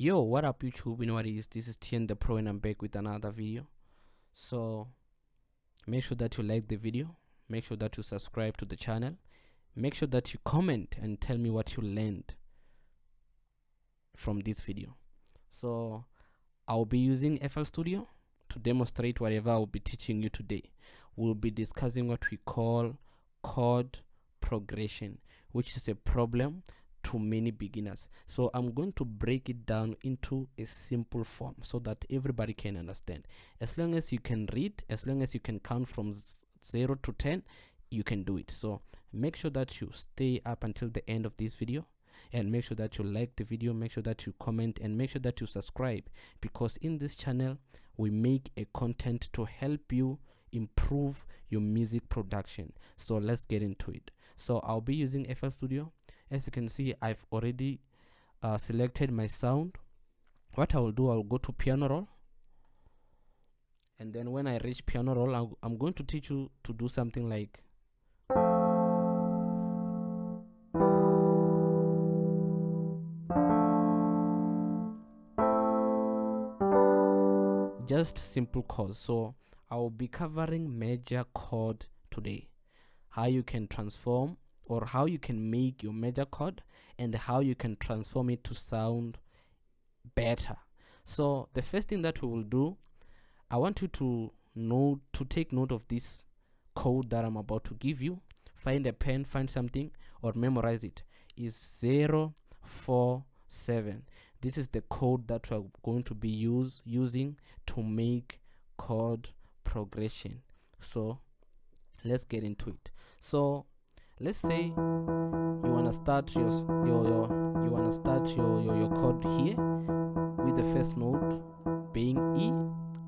Yo, what up YouTube? You know what it is? This is Tien the Pro and I'm back with another video. So make sure that you like the video, make sure that you subscribe to the channel, make sure that you comment and tell me what you learned from this video. So I'll be using FL Studio to demonstrate whatever I'll be teaching you today. We'll be discussing what we call chord progression, which is a problem to many beginners. So I'm going to break it down into a simple form so that everybody can understand. As long as you can read, as long as you can count from 0 to 10, you can do it. So make sure that you stay up until the end of this video, and make sure that you like the video, make sure that you comment, and make sure that you subscribe, because in this channel we make a content to help you improve your music production. So let's get into it. So I'll be using FL Studio. As you can see, I've already selected my sound. What I will do, I'll go to piano roll, and then when I reach piano roll, I'm going to teach you to do something like just simple chords. So I will be covering major chord today, how you can transform or how you can make your major chord and how you can transform it to sound better. So the first thing that we will do, I want you to take note of this code that I'm about to give you. Find a pen, find something, or memorize it. Is 047. This is the code that we're going to be using to make chord progression. So let's get into it. So let's say you want to start your chord here with the first note being E.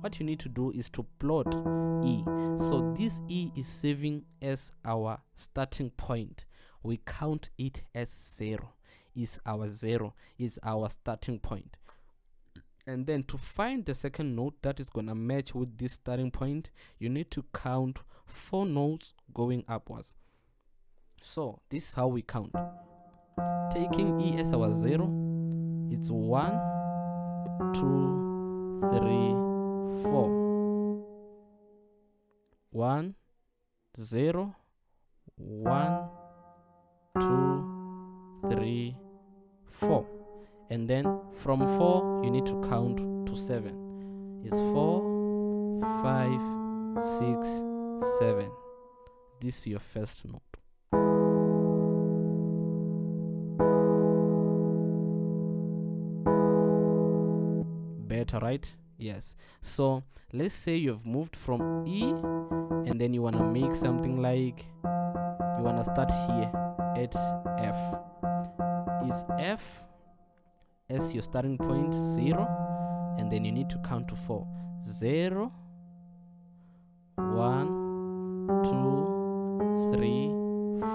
What you need to do is to plot E. So this E is serving as our starting point. We count it as 0. Is our 0, is our starting point. And then to find the second note that is gonna match with this starting point, you need to count 4 notes going upwards. So this is how we count. Taking E as our 0, it's 1, 2, 3, 4. 1, 0, 1, 2, 3, 4. And then from 4 you need to count to 7. It's 4, 5, 6, 7. This is your first note. Better, right? Yes. So let's say you've moved from E and then you want to make something like, you want to start here at F. Is F as your starting point 0, and then you need to count to 4. 0, 1, 2, 3,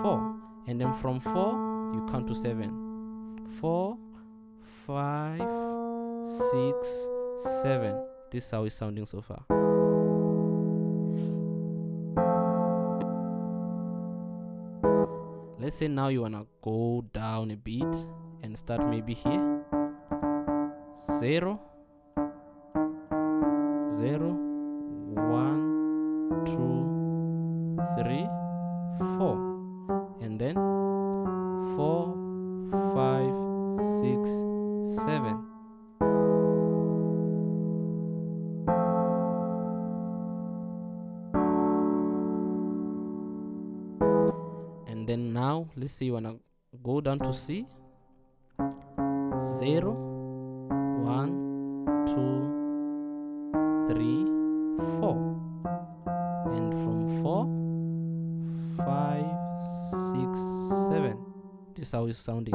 4. And then from 4 you count to 7. 4, 5, 6, 7. This is how it's sounding so far. Let's say now you wanna go down a bit and start maybe here. 0, 0, 1, 2, 3, 4. And then 4, 5, 6, 7. And then now let's say you wanna go down to C. 0, 1, 2, 3, 4. And from 4, 5, 6, 7. This is how it's sounding.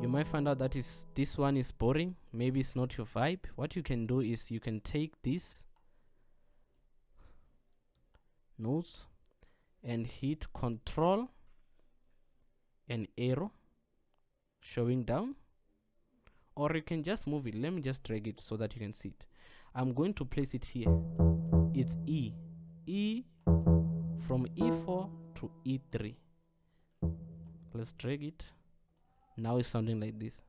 You might find out that this one is boring. Maybe it's not your vibe. What you can do is you can take these notes and hit Control and arrow showing down, or you can just move it. Let me just drag it so that you can see it. I'm going to place it here. it's E. E from E4 to E3. Let's drag it. Now it's sounding like this.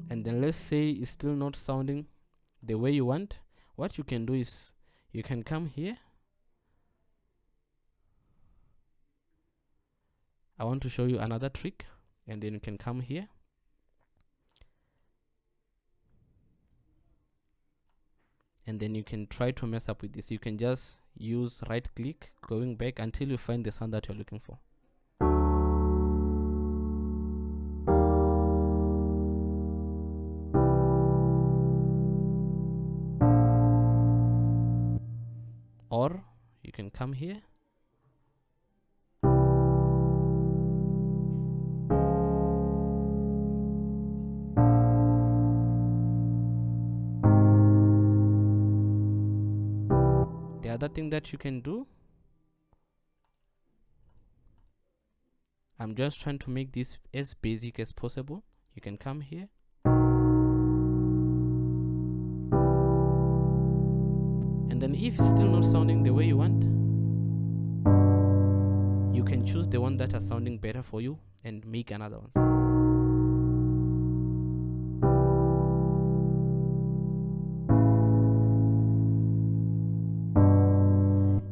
And then let's say it's still not sounding the way you want. What you can do is you can come here. I want to show you another trick, and then you can come here. And then you can try to mess up with this. You can just use right click, going back until you find the sound that you're looking for. Or you can come here. The other thing that you can do, I'm just trying to make this as basic as possible. You can come here. And then if it's still not sounding the way you want, you can choose the one that are sounding better for you and make another one.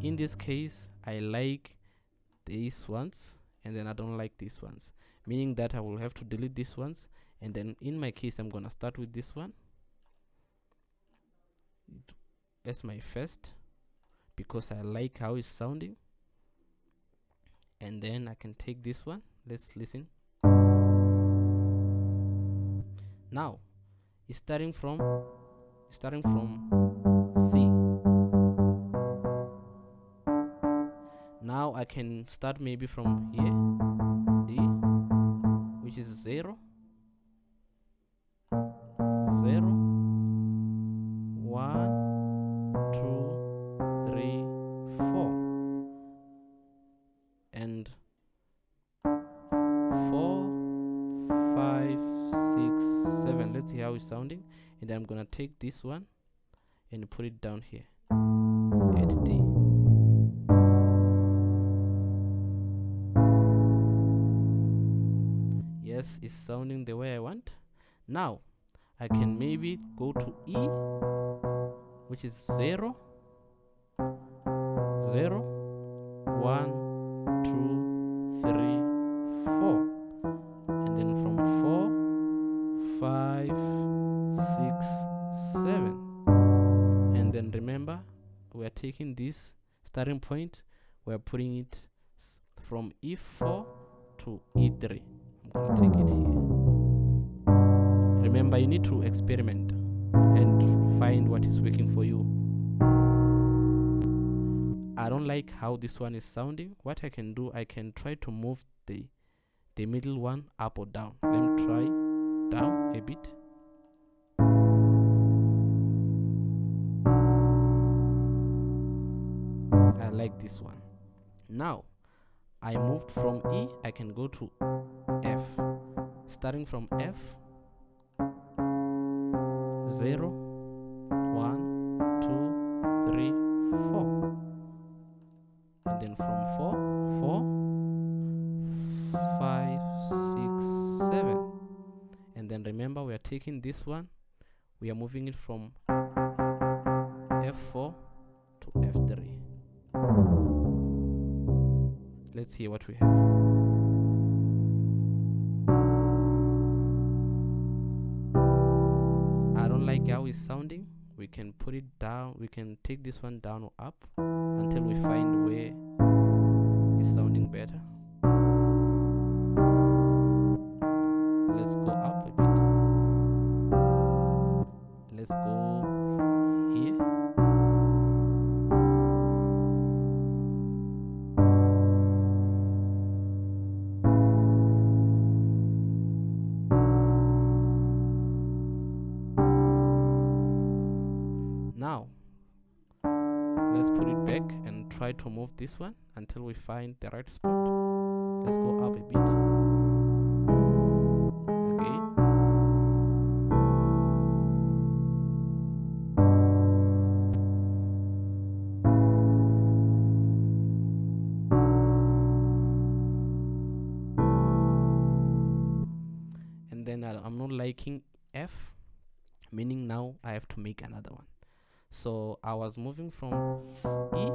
In this case, I like these ones, and then I don't like these ones, meaning that I will have to delete these ones. And then in my case, I'm gonna start with this one as my first, because I like how it's sounding. And then I can take this one. Let's listen. Now it's starting from C. Now I can start maybe from here, D, which is 0, 0, 1, 2, 3, 4, and 4, 5, 6, 7. Let's see how it's sounding. And then I'm gonna take this one and put it down here at D. Yes, it's sounding the way I want. Now I can maybe go to E, which is 0, 0, 1, 2, 3, 4, and then from 4, 5, 6, 7. And then remember, we are taking this starting point, we are putting it from E4 to E3. I'm gonna take it here. Remember, you need to experiment and find what is working for you. I don't like how this one is sounding. What I can do, I can try to move the middle one up or down. Let me try down a bit. I like this one. Now I moved from E, I can go to F. Starting from F, 0, 1, 2, 3, 4. And then from 4, 4, 5, 6, 7. And then remember, we are taking this one, we are moving it from F4 to F3. Let's hear what we have. I don't like how it's sounding. We can put it down, we can take this one down or up until we find where it's sounding better. Let's go up a bit. Let's go here. Now let's put it back and try to move this one until we find the right spot. Let's go up a bit. Again. And then I'm not liking F, meaning now I have to make another one. So I was moving from E.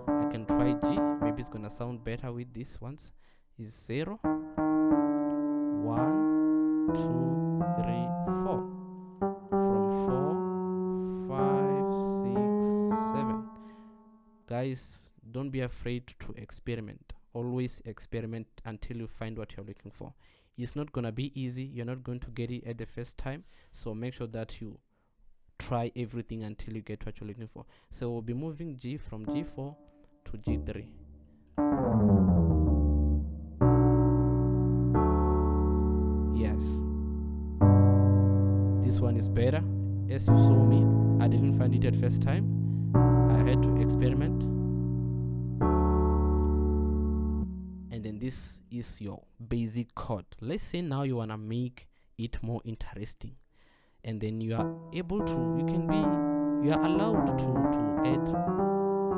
I can try G. Maybe it's gonna sound better with this ones. Is 0, 1, 2, 3, 4. From 4, 5, 6, 7. Guys, don't be afraid to experiment. Always experiment until you find what you're looking for. It's not gonna be easy. You're not going to get it at the first time. So make sure that you try everything until you get what you're looking for. So we'll be moving G from G4 to G3. Yes, this one is better. As you saw me, I didn't find it at first time. I had to experiment. And then this is your basic chord. Let's say now you wanna make it more interesting, and then you are able to, you are allowed to add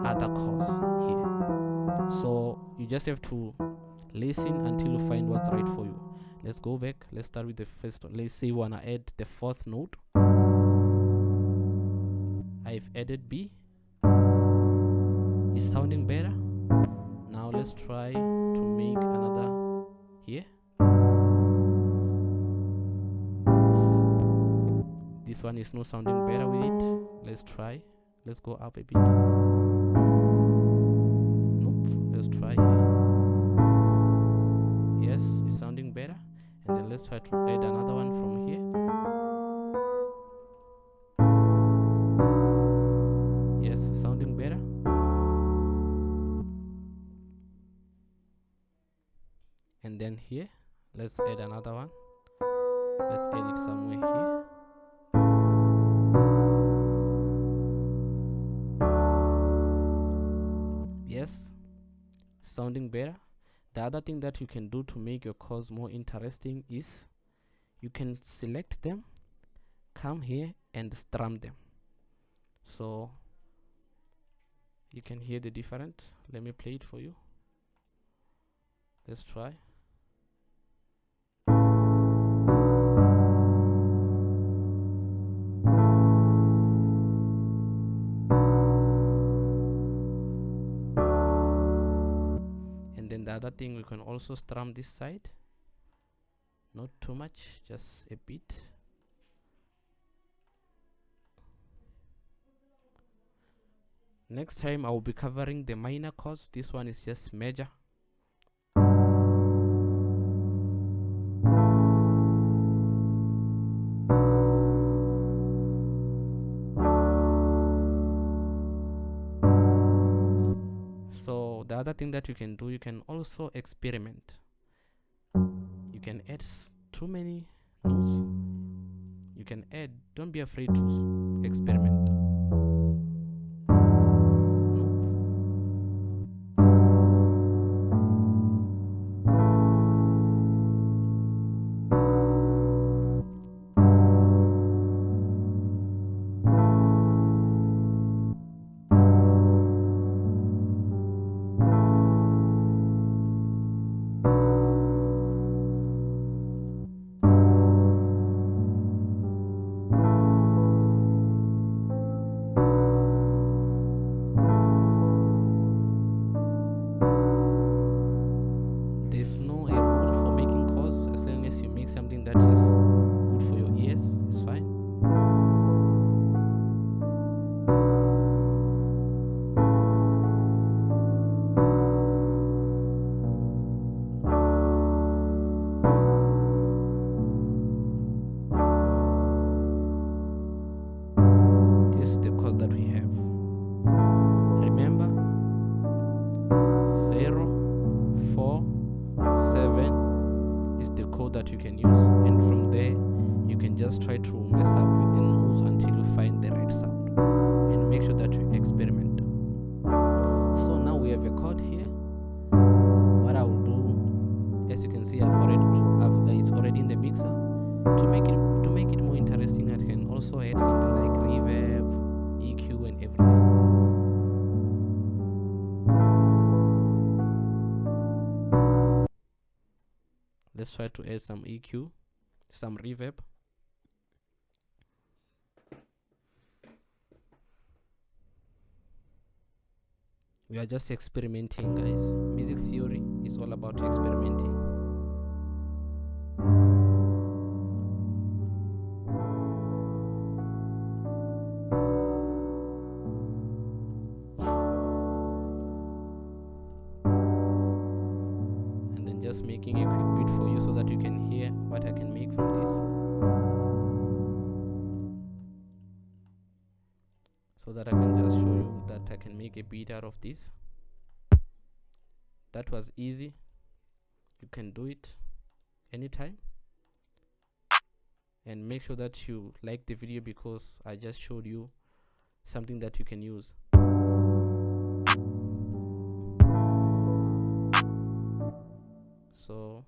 other chords here. So you just have to listen until you find what's right for you. Let's go back. Let's start with the first one. Let's say you wanna add the 4th note. I've added B. It's sounding better. Now let's try to make another here. This one is not sounding better with it. Let's try. Let's go up a bit. Nope. Let's try here. Yes, it's sounding better. And then let's try to add another one from here. Yes, it's sounding better. And then here, let's add another one. Let's add it somewhere here. Yes, sounding better. The other thing that you can do to make your chords more interesting is you can select them, come here and strum them. So you can hear the difference. Let me play it for you. Let's try. The other thing, we can also strum this side, not too much, just a bit. Next time I will be covering the minor chords. This one is just major. So the other thing that you can do, you can also experiment. You can add too many notes. You can add, don't be afraid to experiment. There's no a rule for making chords. As long as you make something that is good for your ears, it's fine. This is the chords that we have. Remember, 0, 4, 7 is the chord that you can use, and from there you can just try to mess up with the notes until you find the right sound, and make sure that you experiment. So now we have a chord here. What I will do, see it's already in the mixer. To make it more interesting, I can also add something like reverb, EQ, and everything. Let's try to add some EQ, some reverb. We are just experimenting, guys. Music theory is all about experimenting. And then just making a quick beat for you so that you can hear what I can make from this. So that I can just show you that I can make a beat out of this. That was easy. You can do it anytime. And make sure that you like the video, because I just showed you something that you can use. So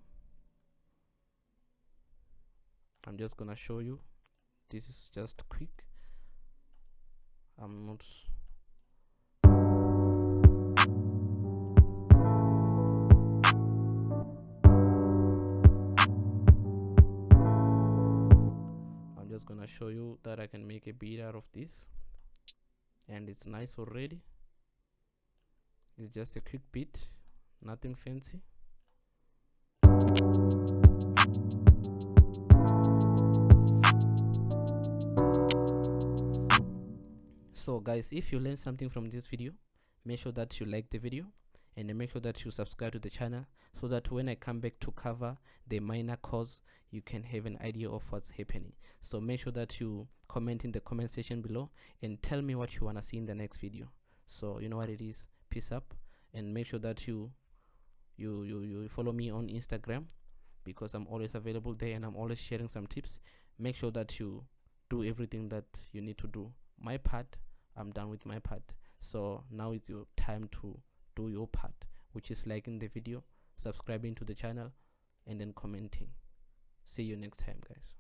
I'm just gonna show you. This is just quick. I'm just gonna show you that I can make a beat out of this, and it's nice already. It's just a quick beat, nothing fancy. So guys, if you learned something from this video, make sure that you like the video, and then make sure that you subscribe to the channel, so that when I come back to cover the minor chords, you can have an idea of what's happening. So make sure that you comment in the comment section below and tell me what you want to see in the next video. So you know what it is. Peace up, and make sure that you follow me on Instagram, because I'm always available there and I'm always sharing some tips. Make sure that you do everything that you need to do. My part, I'm done with my part. So now is your time to do your part, which is liking the video, subscribing to the channel, and then commenting. See you next time, guys.